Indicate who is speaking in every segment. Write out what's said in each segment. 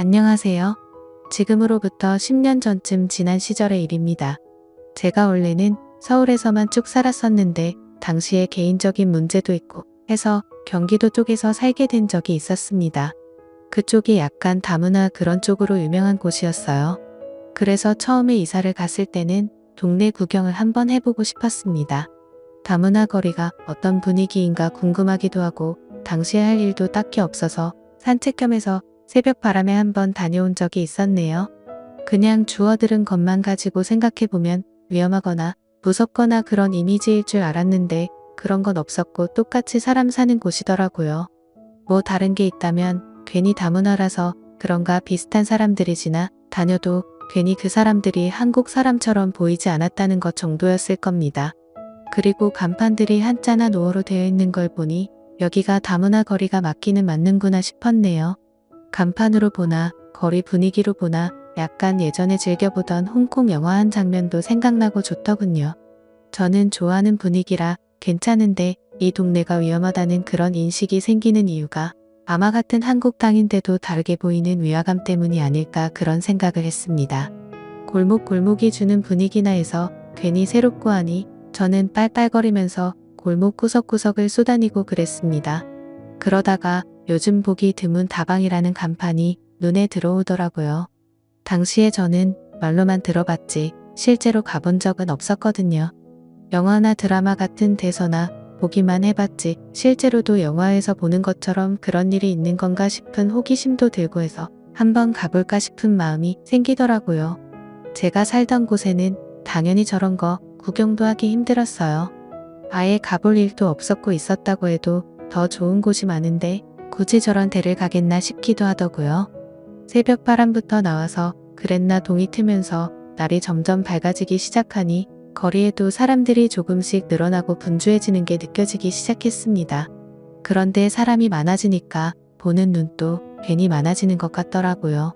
Speaker 1: 안녕하세요. 지금으로부터 10년 전쯤 지난 시절의 일입니다. 제가 원래는 서울에서만 쭉 살았었는데 당시에 개인적인 문제도 있고 해서 경기도 쪽에서 살게 된 적이 있었습니다. 그쪽이 약간 다문화 그런 쪽으로 유명한 곳이었어요. 그래서 처음에 이사를 갔을 때는 동네 구경을 한번 해보고 싶었습니다. 다문화 거리가 어떤 분위기인가 궁금하기도 하고 당시에 할 일도 딱히 없어서 산책 겸해서 새벽 바람에 한번 다녀온 적이 있었네요. 그냥 주워들은 것만 가지고 생각해보면 위험하거나 무섭거나 그런 이미지일 줄 알았는데 그런 건 없었고 똑같이 사람 사는 곳이더라고요. 뭐 다른 게 있다면 괜히 다문화라서 그런가 비슷한 사람들이 지나 다녀도 괜히 그 사람들이 한국 사람처럼 보이지 않았다는 것 정도였을 겁니다. 그리고 간판들이 한자나 노어로 되어 있는 걸 보니 여기가 다문화 거리가 맞기는 맞는구나 싶었네요. 간판으로 보나 거리 분위기로 보나 약간 예전에 즐겨보던 홍콩 영화 한 장면도 생각나고 좋더군요. 저는 좋아하는 분위기라 괜찮은데 이 동네가 위험하다는 그런 인식이 생기는 이유가 아마 같은 한국 땅인데도 다르게 보이는 위화감 때문이 아닐까 그런 생각을 했습니다. 골목골목이 주는 분위기나 해서 괜히 새롭고 하니 저는 빨빨거리면서 골목 구석구석을 쏘다니고 그랬습니다. 그러다가 요즘 보기 드문 다방이라는 간판이 눈에 들어오더라고요. 당시에 저는 말로만 들어봤지 실제로 가본 적은 없었거든요. 영화나 드라마 같은 데서나 보기만 해봤지 실제로도 영화에서 보는 것처럼 그런 일이 있는 건가 싶은 호기심도 들고 해서 한번 가볼까 싶은 마음이 생기더라고요. 제가 살던 곳에는 당연히 저런 거 구경도 하기 힘들었어요. 아예 가볼 일도 없었고 있었다고 해도 더 좋은 곳이 많은데 굳이 저런 데를 가겠나 싶기도 하더고요. 새벽 바람부터 나와서 그랬나 동이 트면서 날이 점점 밝아지기 시작하니 거리에도 사람들이 조금씩 늘어나고 분주해지는 게 느껴지기 시작했습니다. 그런데 사람이 많아지니까 보는 눈도 괜히 많아지는 것 같더라고요.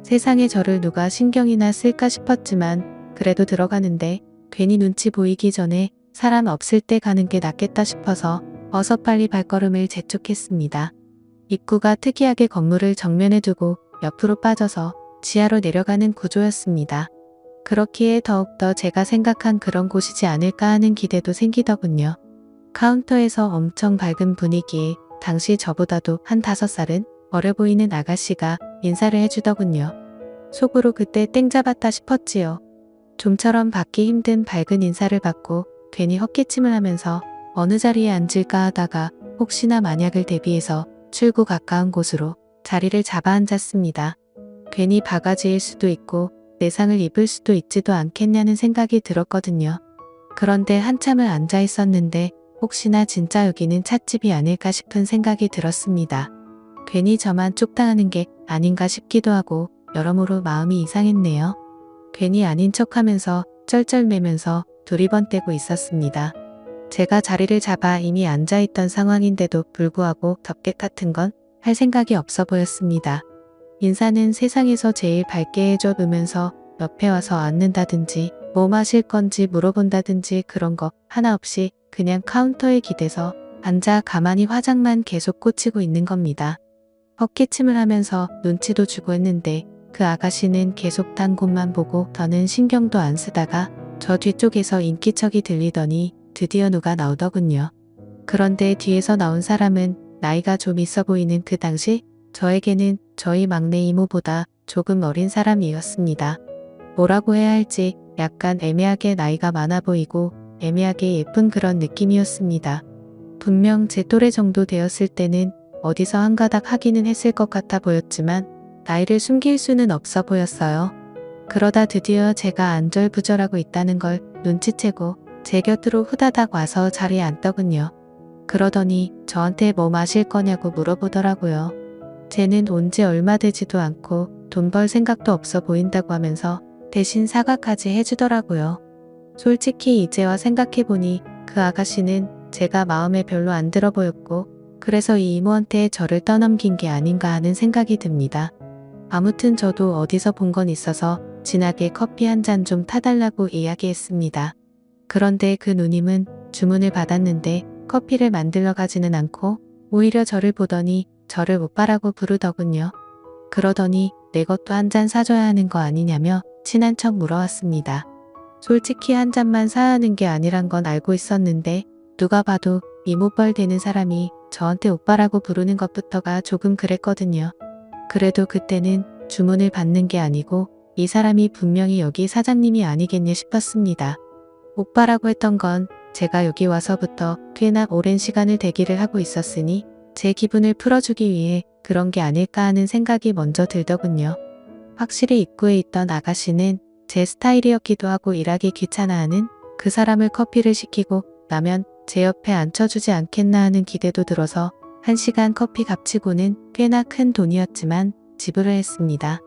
Speaker 1: 세상에 저를 누가 신경이나 쓸까 싶었지만 그래도 들어가는데 괜히 눈치 보이기 전에 사람 없을 때 가는 게 낫겠다 싶어서 어서 빨리 발걸음을 재촉했습니다. 입구가 특이하게 건물을 정면에 두고 옆으로 빠져서 지하로 내려가는 구조였습니다. 그렇기에 더욱더 제가 생각한 그런 곳이지 않을까 하는 기대도 생기더군요. 카운터에서 엄청 밝은 분위기에 당시 저보다도 한 5살은 어려 보이는 아가씨가 인사를 해주더군요. 속으로 그때 땡 잡았다 싶었지요. 좀처럼 받기 힘든 밝은 인사를 받고 괜히 헛기침을 하면서 어느 자리에 앉을까 하다가 혹시나 만약을 대비해서 출구 가까운 곳으로 자리를 잡아 앉았습니다. 괜히 바가지일 수도 있고 내상을 입을 수도 있지도 않겠냐는 생각이 들었거든요. 그런데 한참을 앉아 있었는데 혹시나 진짜 여기는 찻집이 아닐까 싶은 생각이 들었습니다. 괜히 저만 쪽당하는 게 아닌가 싶기도 하고 여러모로 마음이 이상했네요. 괜히 아닌 척하면서 쩔쩔매면서 두리번대고 있었습니다. 제가 자리를 잡아 이미 앉아있던 상황인데도 불구하고 덮개 같은 건 할 생각이 없어 보였습니다. 인사는 세상에서 제일 밝게 해줘두면서 옆에 와서 앉는다든지 뭐 마실 건지 물어본다든지 그런 거 하나 없이 그냥 카운터에 기대서 앉아 가만히 화장만 계속 꽂히고 있는 겁니다. 헛기침을 하면서 눈치도 주고 했는데 그 아가씨는 계속 딴 곳만 보고 더는 신경도 안 쓰다가 저 뒤쪽에서 인기척이 들리더니 드디어 누가 나오더군요. 그런데 뒤에서 나온 사람은 나이가 좀 있어 보이는 그 당시 저에게는 저희 막내 이모보다 조금 어린 사람이었습니다. 뭐라고 해야 할지 약간 애매하게 나이가 많아 보이고 애매하게 예쁜 그런 느낌이었습니다. 분명 제 또래 정도 되었을 때는 어디서 한 가닥 하기는 했을 것 같아 보였지만 나이를 숨길 수는 없어 보였어요. 그러다 드디어 제가 안절부절하고 있다는 걸 눈치채고 제 곁으로 후다닥 와서 자리에 앉더군요. 그러더니 저한테 뭐 마실 거냐고 물어보더라고요. 쟤는 온 지 얼마 되지도 않고 돈 벌 생각도 없어 보인다고 하면서 대신 사과까지 해주더라고요. 솔직히 이제와 생각해보니 그 아가씨는 제가 마음에 별로 안 들어 보였고 그래서 이 이모한테 저를 떠넘긴 게 아닌가 하는 생각이 듭니다. 아무튼 저도 어디서 본 건 있어서 진하게 커피 한 잔 좀 타달라고 이야기했습니다. 그런데 그 누님은 주문을 받았는데 커피를 만들러 가지는 않고 오히려 저를 보더니 저를 오빠라고 부르더군요. 그러더니 내 것도 한 잔 사줘야 하는 거 아니냐며 친한 척 물어왔습니다. 솔직히 한 잔만 사야 하는 게 아니란 건 알고 있었는데 누가 봐도 이모뻘 되는 사람이 저한테 오빠라고 부르는 것부터가 조금 그랬거든요. 그래도 그때는 주문을 받는 게 아니고 이 사람이 분명히 여기 사장님이 아니겠냐 싶었습니다. 오빠라고 했던 건 제가 여기 와서부터 꽤나 오랜 시간을 대기를 하고 있었으니 제 기분을 풀어주기 위해 그런 게 아닐까 하는 생각이 먼저 들더군요. 확실히 입구에 있던 아가씨는 제 스타일이었기도 하고 일하기 귀찮아하는 그 사람을 커피를 시키고 나면 제 옆에 앉혀주지 않겠나 하는 기대도 들어서 1시간 커피 값치고는 꽤나 큰 돈이었지만 지불을 했습니다.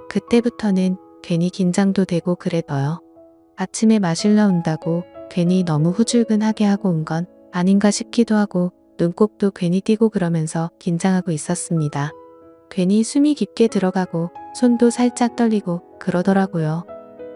Speaker 1: 그때부터는 괜히 긴장도 되고 그래서요. 아침에 마실러 온다고 괜히 너무 후줄근하게 하고 온 건 아닌가 싶기도 하고 눈곱도 괜히 띄고 그러면서 긴장하고 있었습니다. 괜히 숨이 깊게 들어가고 손도 살짝 떨리고 그러더라고요.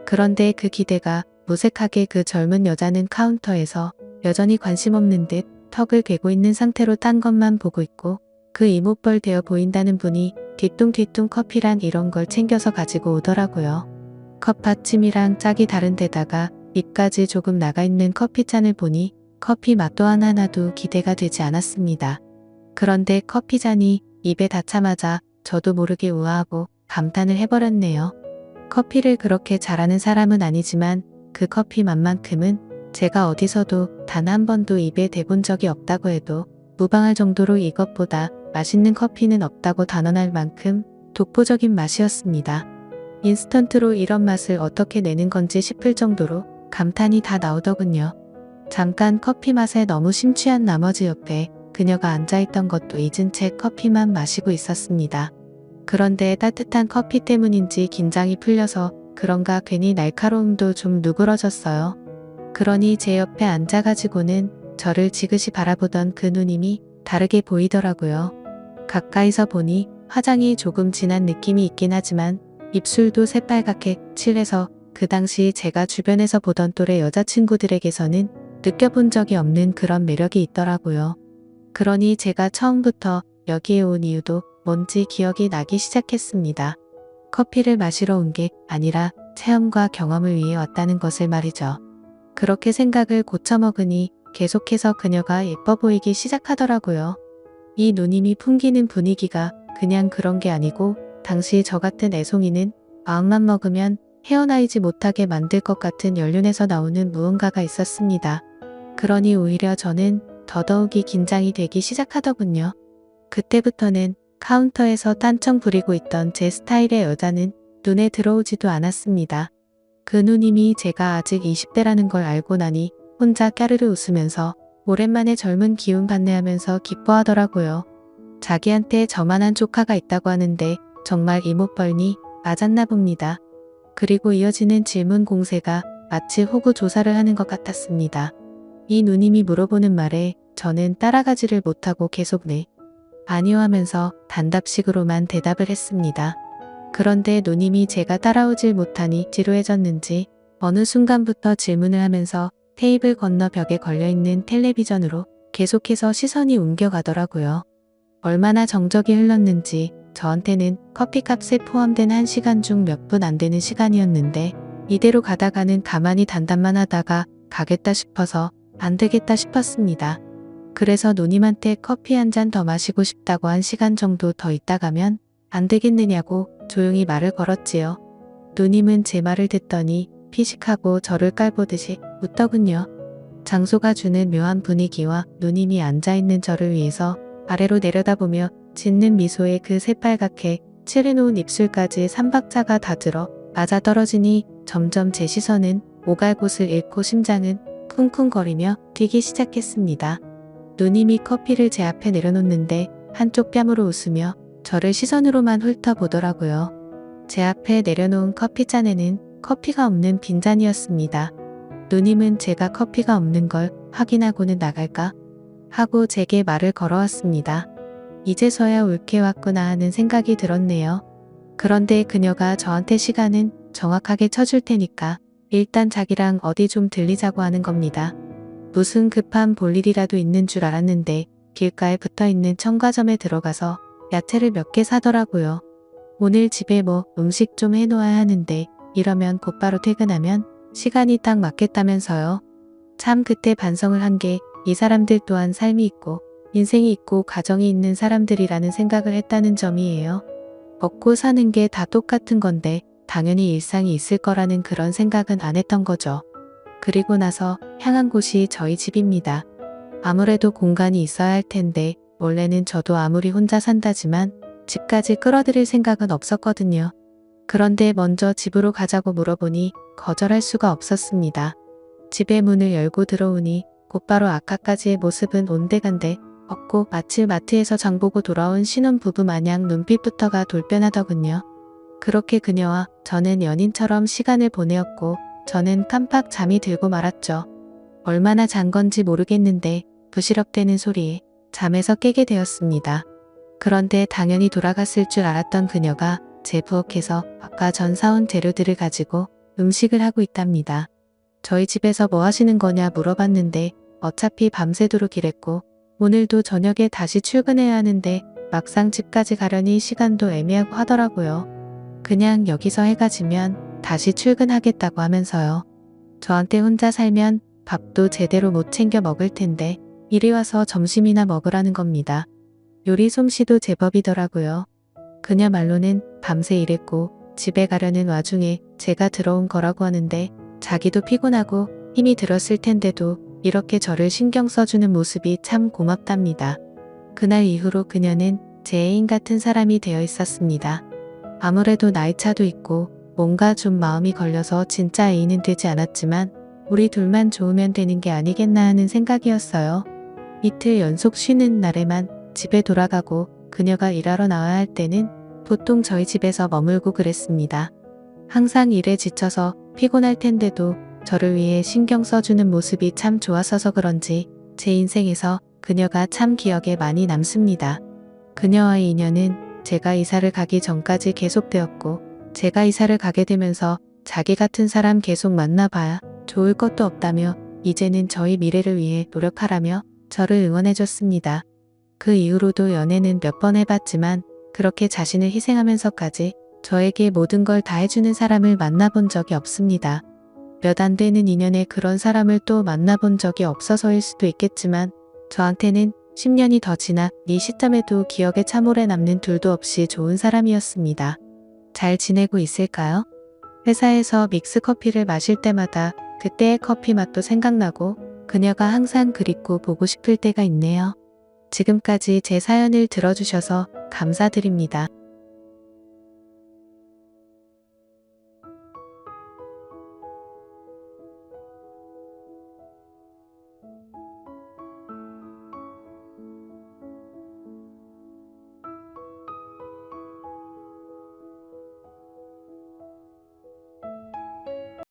Speaker 1: 그런데 그 기대가 무색하게 그 젊은 여자는 카운터에서 여전히 관심 없는 듯 턱을 괴고 있는 상태로 딴 것만 보고 있고 그 이모뻘 되어 보인다는 분이 뒤뚱뒤뚱 커피랑 이런 걸 챙겨서 가지고 오더라고요. 컵 받침이랑 짝이 다른 데다가 입까지 조금 나가 있는 커피잔을 보니 커피 맛 또한 하나도 기대가 되지 않았습니다. 그런데 커피잔이 입에 닿자마자 저도 모르게 우아하고 감탄을 해버렸네요. 커피를 그렇게 잘하는 사람은 아니지만 그 커피 맛만큼은 제가 어디서도 단 한 번도 입에 대본 적이 없다고 해도 무방할 정도로 이것보다 맛있는 커피는 없다고 단언할 만큼 독보적인 맛이었습니다. 인스턴트로 이런 맛을 어떻게 내는 건지 싶을 정도로 감탄이 다 나오더군요. 잠깐 커피 맛에 너무 심취한 나머지 옆에 그녀가 앉아있던 것도 잊은 채 커피만 마시고 있었습니다. 그런데 따뜻한 커피 때문인지 긴장이 풀려서 그런가 괜히 날카로움도 좀 누그러졌어요. 그러니 제 옆에 앉아가지고는 저를 지그시 바라보던 그 누님이 다르게 보이더라고요. 가까이서 보니 화장이 조금 진한 느낌이 있긴 하지만 입술도 새빨갛게 칠해서 그 당시 제가 주변에서 보던 또래 여자친구들에게서는 느껴본 적이 없는 그런 매력이 있더라고요. 그러니 제가 처음부터 여기에 온 이유도 뭔지 기억이 나기 시작했습니다. 커피를 마시러 온 게 아니라 체험과 경험을 위해 왔다는 것을 말이죠. 그렇게 생각을 고쳐먹으니 계속해서 그녀가 예뻐 보이기 시작하더라고요. 이 누님이 풍기는 분위기가 그냥 그런 게 아니고 당시 저 같은 애송이는 마음만 먹으면 헤어나이지 못하게 만들 것 같은 연륜에서 나오는 무언가가 있었습니다. 그러니 오히려 저는 더더욱이 긴장이 되기 시작하더군요. 그때부터는 카운터에서 딴청 부리고 있던 제 스타일의 여자는 눈에 들어오지도 않았습니다. 그 누님이 제가 아직 20대라는 걸 알고 나니 혼자 까르르 웃으면서 오랜만에 젊은 기운 받네 하면서 기뻐하더라고요. 자기한테 저만한 조카가 있다고 하는데 정말 이모뻘니 맞았나 봅니다. 그리고 이어지는 질문 공세가 마치 호구 조사를 하는 것 같았습니다. 이 누님이 물어보는 말에 저는 따라가지를 못하고 계속 네, 아니요 하면서 단답식으로만 대답을 했습니다. 그런데 누님이 제가 따라오질 못하니 지루해졌는지 어느 순간부터 질문을 하면서 테이블 건너 벽에 걸려있는 텔레비전으로 계속해서 시선이 옮겨가더라고요. 얼마나 정적이 흘렀는지 저한테는 커피값에 포함된 1시간 중 몇 분 안 되는 시간이었는데 이대로 가다가는 가만히 단답만 하다가 가겠다 싶어서 안 되겠다 싶었습니다. 그래서 누님한테 커피 한 잔 더 마시고 싶다고 1시간 정도 더 있다 가면 안 되겠느냐고 조용히 말을 걸었지요. 누님은 제 말을 듣더니 피식하고 저를 깔보듯이 웃더군요. 장소가 주는 묘한 분위기와 누님이 앉아있는 저를 위해서 아래로 내려다보며 짓는 미소에 그 새빨갛게 칠해놓은 입술까지 3박자가 다 들어 맞아떨어지니 점점 제 시선은 오갈 곳을 잃고 심장은 쿵쿵거리며 뛰기 시작했습니다. 누님이 커피를 제 앞에 내려놓는데 한쪽 뺨으로 웃으며 저를 시선으로만 훑어보더라고요. 제 앞에 내려놓은 커피잔에는 커피가 없는 빈잔이었습니다. 누님은 제가 커피가 없는 걸 확인하고는 나갈까 하고 제게 말을 걸어왔습니다. 이제서야 옳게 왔구나 하는 생각이 들었네요. 그런데 그녀가 저한테 시간은 정확하게 쳐줄 테니까 일단 자기랑 어디 좀 들리자고 하는 겁니다. 무슨 급한 볼일이라도 있는 줄 알았는데 길가에 붙어있는 첨가점에 들어가서 야채를 몇 개 사더라고요. 오늘 집에 뭐 음식 좀 해놓아야 하는데 이러면 곧바로 퇴근하면 시간이 딱 맞겠다면서요. 참 그때 반성을 한 게 이 사람들 또한 삶이 있고 인생이 있고 가정이 있는 사람들이라는 생각을 했다는 점이에요. 먹고 사는 게 다 똑같은 건데 당연히 일상이 있을 거라는 그런 생각은 안 했던 거죠. 그리고 나서 향한 곳이 저희 집입니다. 아무래도 공간이 있어야 할 텐데 원래는 저도 아무리 혼자 산다지만 집까지 끌어들일 생각은 없었거든요. 그런데 먼저 집으로 가자고 물어보니 거절할 수가 없었습니다. 집의 문을 열고 들어오니 곧바로 아까까지의 모습은 온데간데 없고 마치 마트에서 장보고 돌아온 신혼부부 마냥 눈빛부터가 돌변하더군요. 그렇게 그녀와 저는 연인처럼 시간을 보내었고 저는 깜빡 잠이 들고 말았죠. 얼마나 잔 건지 모르겠는데 부시럭대는 소리에 잠에서 깨게 되었습니다. 그런데 당연히 돌아갔을 줄 알았던 그녀가 제 부엌에서 아까 전 사온 재료들을 가지고 음식을 하고 있답니다. 저희 집에서 뭐 하시는 거냐 물어봤는데 어차피 밤새도록 일했고 오늘도 저녁에 다시 출근해야 하는데 막상 집까지 가려니 시간도 애매하고 하더라고요. 그냥 여기서 해가 지면 다시 출근하겠다고 하면서요. 저한테 혼자 살면 밥도 제대로 못 챙겨 먹을 텐데 이리 와서 점심이나 먹으라는 겁니다. 요리 솜씨도 제법이더라고요. 그녀 말로는 밤새 일했고 집에 가려는 와중에 제가 들어온 거라고 하는데 자기도 피곤하고 힘이 들었을 텐데도 이렇게 저를 신경 써주는 모습이 참 고맙답니다. 그날 이후로 그녀는 제 애인 같은 사람이 되어 있었습니다. 아무래도 나이차도 있고 뭔가 좀 마음이 걸려서 진짜 애인은 되지 않았지만 우리 둘만 좋으면 되는 게 아니겠나 하는 생각이었어요. 이틀 연속 쉬는 날에만 집에 돌아가고 그녀가 일하러 나와야 할 때는 보통 저희 집에서 머물고 그랬습니다. 항상 일에 지쳐서 피곤할 텐데도 저를 위해 신경 써주는 모습이 참 좋았어서 그런지 제 인생에서 그녀가 참 기억에 많이 남습니다. 그녀와의 인연은 제가 이사를 가기 전까지 계속되었고 제가 이사를 가게 되면서 자기 같은 사람 계속 만나봐야 좋을 것도 없다며 이제는 저희 미래를 위해 노력하라며 저를 응원해줬습니다. 그 이후로도 연애는 몇 번 해봤지만 그렇게 자신을 희생하면서까지 저에게 모든 걸 다 해주는 사람을 만나본 적이 없습니다. 몇 안 되는 인연에 그런 사람을 또 만나본 적이 없어서일 수도 있겠지만 저한테는 10년이 더 지나 이 시점에도 기억에 참 오래 남는 둘도 없이 좋은 사람이었습니다. 잘 지내고 있을까요? 회사에서 믹스커피를 마실 때마다 그때의 커피 맛도 생각나고 그녀가 항상 그립고 보고 싶을 때가 있네요. 지금까지 제 사연을 들어주셔서 감사드립니다.